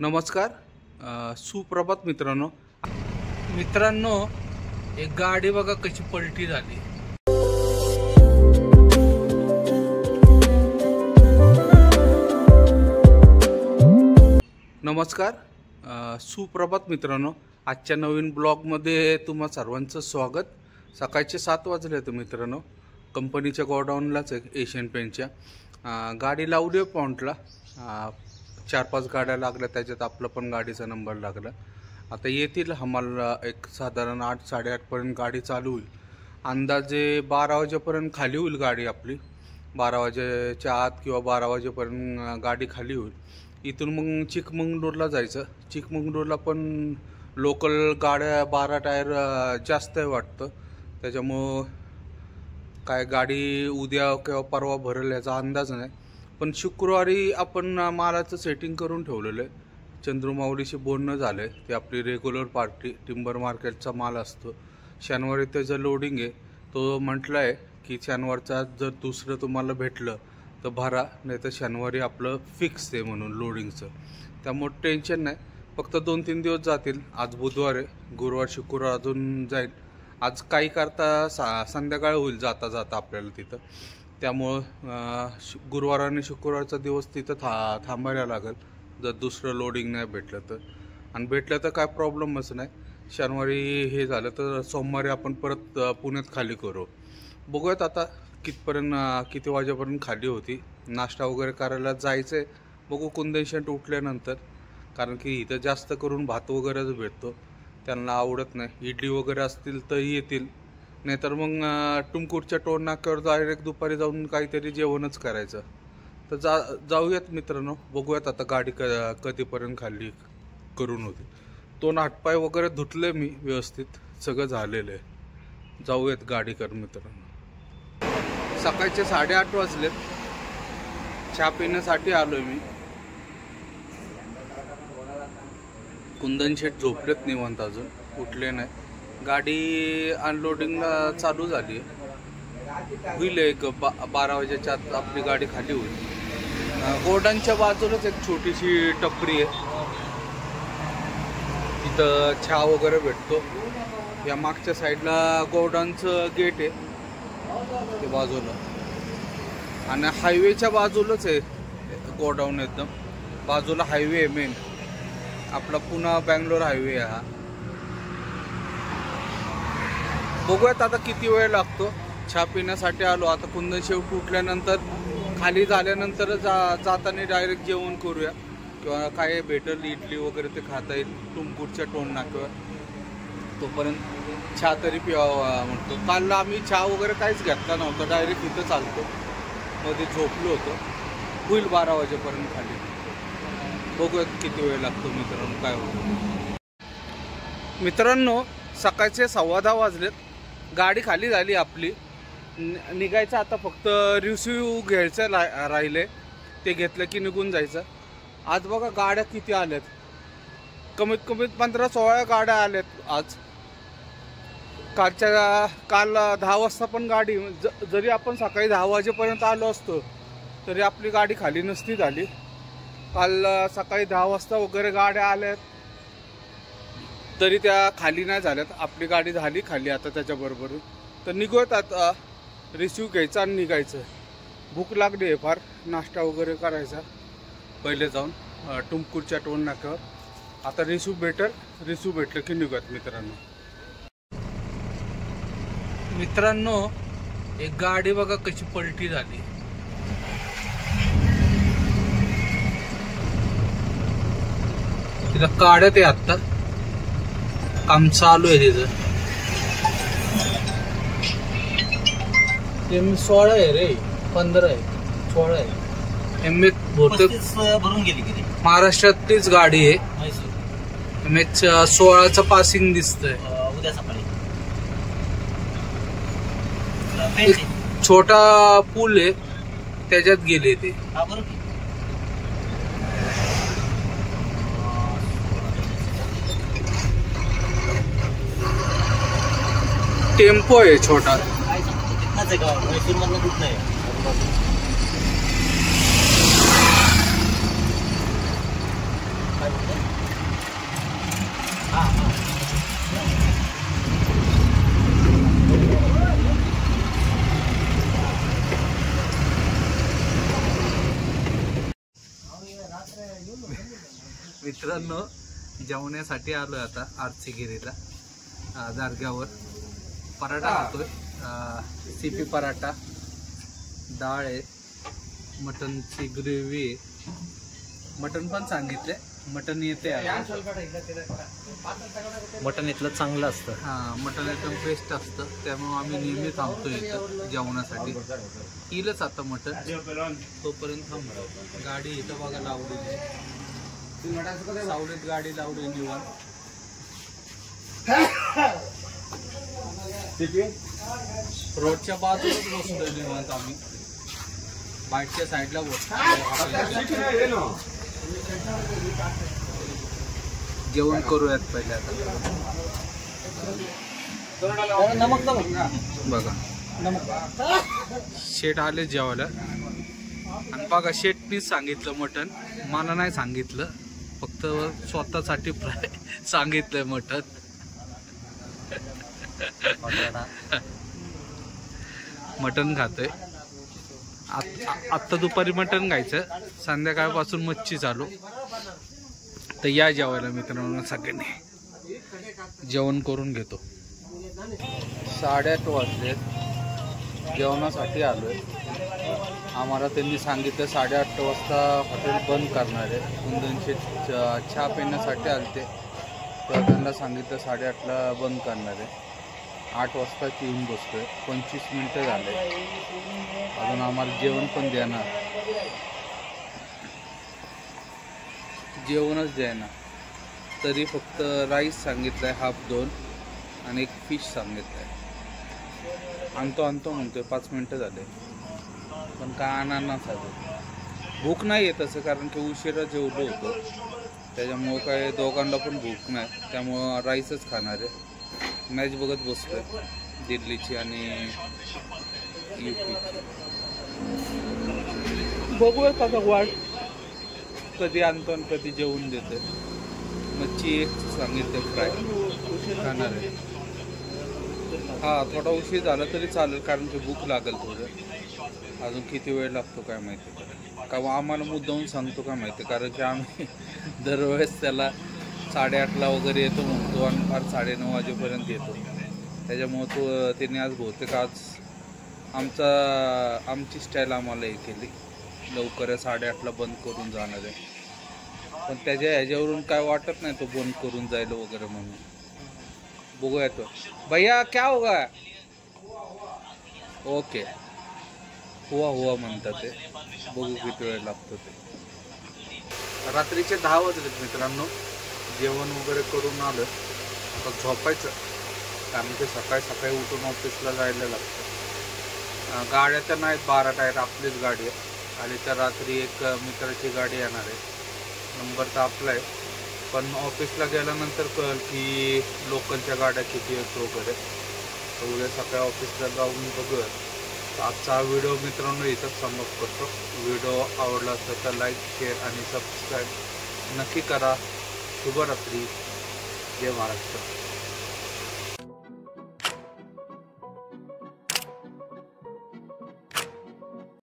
नमस्कार, सुप्रभात मित्रांनो. एक गाडी बघा कशी पलटी झाली. नमस्कार, सुप्रभात मित्रांनो. आजच्या नवीन ब्लॉगमध्ये तुम्हा सर्वांचं स्वागत. सकाळचे 7 वाजले होते मित्रांनो. कंपनीच्या गोडाऊनलाच एशियन पेंटच्या गाडी लावली पॉइंटला. 4-5 गाड्या लागल्या, त्याच्यात आपलं पण गाडीचा नंबर लागला. आता येतील आम्हाला एक साधारण 8-8:30 पर्यंत गाडी चालू होईल. अंदाजे 12 वाजेपर्यंत खाली होईल गाडी आपली. 12 वाजेच्या आत किंवा 12 वाजेपर्यंत गाडी खाली होईल. इथून मग चिकमंगळूरला जायचं. चिकमंगळूरला पण लोकल गाड्या 12 टायर जास्त आहे वाटतं. त्याच्यामुळं काय गाडी उद्या किंवा परवा भरेल याचा अंदाज नाही. पण शुक्रवारी आपण मालाचं सेटिंग करून ठेवलेलं आहे. चंद्रमाऊलीशी बोलणं झालं आहे. ते आपली रेग्युलर पार्टी टिंबर मार्केटचा माल असतो. शनिवारी त्याचं लोडिंग आहे. तो म्हटलं आहे की शनिवारचा जर दुसरं तुम्हाला भेटलं तर भरा, नाही तर शनिवारी आपलं फिक्स आहे म्हणून लोडिंगचं. त्यामुळे टेन्शन नाही. फक्त 2-3 दिवस जातील. आज बुधवार आहे, गुरुवार शुक्रवार अजून जाईल. आज काही करता संध्याकाळ होईल जाता जाता आपल्याला तिथं. त्यामुळं गुरुवार आणि शुक्रवारचा दिवस तिथं थांबायला लागेल जर दुसरं लोडिंग नाही भेटलं तर. आणि भेटलं तर काय प्रॉब्लेमच नाही. शनिवारी हे झालं तर सोमवारी आपण परत पुण्यात खाली करू. बघूयात आता किती वाजेपर्यंत खाली होती. नाश्ता वगैरे करायला जायचं आहे. बघू कुंदनशेट उठल्यानंतर, कारण की इथं जास्त करून भात वगैरेच भेटतो. त्यांना आवडत नाही. इडली वगैरे असतील तर येतील, नाहीतर मग टुमकुरच्या टोल नाक्यावर डायरेक्ट दुपारी जाऊन काहीतरी जेवणच करायचं. तर जाऊयात मित्रांनो. बघूयात आता गाडी कधीपर्यंत खाली करून होती. 2 हातपाय वगैरे धुतले मी व्यवस्थित, सगळं झालेलं आहे. जाऊयात गाडी कर मित्रांनो. सकाळचे 8:30 वाजलेत. चहा पिण्यासाठी आलोय मी. कुंदनशेट झोपलेत निवांत, अजून उठले नाही. गाडी अनलोडिंगला चालू झाली. होईल एक 12 वाजेच्या आत आपली गाडी खाली होईल. गोडाऊनच्या बाजूलाच एक छोटीशी टपरी आहे. तिथं चहा वगैरे भेटतो. या मागच्या साईडला गोडाऊनचं गेट आहे ते बाजूला, आणि हायवेच्या बाजूलाच आहे गोडाऊन. एकदम बाजूला हायवे आहे मेन आपला पुणे बँगलोर हायवे आहे हा. बघूयात आता किती वेळ लागतो. चहा पिण्यासाठी आलो. आता कुंदनशेट उठल्यानंतर खाली झाल्यानंतर जाताना डायरेक्ट जेवण करूया, किंवा काय भेटेल इडली वगैरे ते खाता येईल टुमकुरच्या टोल नाक्यावर. तोपर्यंत चहा तरी पिवावा म्हणतो. काल आम्ही चहा वगैरे काहीच घेतला नव्हता, डायरेक्ट इथं चालतो. मध्ये झोपलो होतो. होईल 12 वाजेपर्यंत खाली. बघूयात किती वेळ लागतो मित्रांनो, काय होतं. मित्रांनो, सकाळचे 10:15 वाजलेत. गाडी खाली झाली आपली. निघायचं आता. फक्त रिसिव्ह घ्यायचं राहिले, ते घेतलं की निघून जायचं. आज बघा गाड्या किती आल्यात. कमीत कमीत 15-16 गाड्या आल्यात आज. काल 10 वाजता पण गाडी, जरी आपण सकाळी 10 वाजेपर्यंत आलो असतो तरी आपली गाडी खाली नसती झाली. काल सकाळी 10 वाजता वगैरे गाड्या आल्यात तरी त्या खाली नाही झाल्यात. आपली गाडी झाली खाली आता त्याच्याबरोबर. तर निघूयात आता. रिसिव्ह घ्यायचा आणि निघायचं. भूक लागली आहे फार. नाश्ता वगैरे करायचा पहिले जाऊन टुमकुरच्या टोल नाक्यावर. आता रिसिव्ह भेटलं की निघूयात मित्रांनो. एक गाडी बघा कशी पलटी झाली. तिला काढत आहे आत्ता, काम चालू आहे तिचं. M16 आहे रे, 15 आहे, 16 आहे. MH बहुतेक भरून गेली की महाराष्ट्रातलीच गाडी आहे. MH 16चं पासिंग दिसतंय. उद्या सकाळी छोटा पूल आहे त्याच्यात गेले ते. टेम्पो आहे छोटा. मित्रांनो जेवण्यासाठी आलोय आता आरसीगिरीला दारग्यावर. पराठा खातोय, सीपी पराठा, डाळ आहे, मटनची ग्रेव्ही आहे, मटन पण सांगितले, मटन येते. मटन इथलं चांगलं असतं. हां, मटन एकदम बेस्ट असतं, त्यामुळे आम्ही नेहमी थांबतो इथं जेवणासाठी. येईलच आता मटन, तोपर्यंत थांबतो. गाडी इथं बघा लावलेली, सावलीत गाडी लावली निवांत. रोडच्या बाजूलाच बसतोय निवांत आम्ही, बाईकच्या साईडला बसतो. जेवण करूयात पहिले आता. बघा शेट आले जेवायला, आणि बघा शेटनीच सांगितलं मटन, मला नाही सांगितलं, फक्त स्वतःसाठी फ्राय सांगितलंय मटन. मटन खातोय आत्ता. दुपारी मटन खायचं, संध्याकाळपासून मच्छी चालू. तर या जेवायला मित्रांनो, सगळ्यांनी जेवण करून घेतो. 8:30 वाजले, जेवणासाठी आलोय. आम्हाला त्यांनी सांगितलं 8:30 वाजता हॉटेल बंद करणार आहे. कुंदनशेठ चहा पिण्यासाठी आलते, तर त्यांना सांगितलं 8:30ला बंद करणार आहे. 8 वाजताच येऊन बसतोय. 25 मिनटं झाले, अजून आम्हाला जेवण पण देणार, जेवणच द्यायना. तरी फक्त राईस सांगितलं आहे हाफ 2, आणि एक फिश सांगितलं आहे. आणतो म्हणतोय. 5 मिनटं झाले पण काय आणणार चालू. भूक नाही आहे तसं, कारण की उशिरा जेवलो होतो, त्याच्यामुळं काय दोघांना पण भूक नाही, त्यामुळं राईसच खाणार आहे. मॅच बघत बसतोय दिल्लीची आणि UPची. बघूयात आता वाट, कधी आणतो आणि कधी जेवून देतोय. मच्छी एक सांगितलं फ्राय खाणार आहे. हा, थोडा उशीर झाला तरी चालेल, कारण की भूक लागेल थोडं. अजून किती वेळ लागतो काय माहिती, का आम्हाला मुद्दाहून सांगतो काय माहिती, कारण की आम्ही दरवेळेस त्याला 8:30ला वगैरे येतो म्हणतो, आणि फार 9:30 वाजेपर्यंत येतो. त्याच्यामुळं त्याने आज बहुतेक आज आमची स्टाईल आम्हाला हे केली, लवकर 8:30ला बंद करून जाणार आहे. पण त्याच्या ह्याच्यावरून काय वाटत नाही तो बंद करून जाईल वगैरे म्हणून. बघूया तो. भैया क्या होगा? ओके, हुआ म्हणतात ते. बघू किती वेळ लागतो ते. रात्रीचे 10 वाजलेत मित्रांनो. जेवण वगैरे करून आलं, आता झोपायचं, कारण की सकाळी उठून ऑफिसला जायला लागतं. गाड्या तर नाहीत, 12 टायर आपलीच गाडी आहे. आणि त्या रात्री एक मित्राची गाडी येणार आहे, नंबर तर आपला आहे, पण ऑफिसला गेल्यानंतर कळेल की लोकलच्या गाड्या किती आहेत वगैरे. तर उद्या सकाळी ऑफिसला जाऊन बघूया. आजचा व्हिडिओ मित्रांनो इथंच समाप्त करतो. व्हिडिओ आवडला असेल तर लाईक, शेअर आणि सबस्क्राईब नक्की करा. शुभरात्री. जय महाराष्ट्र.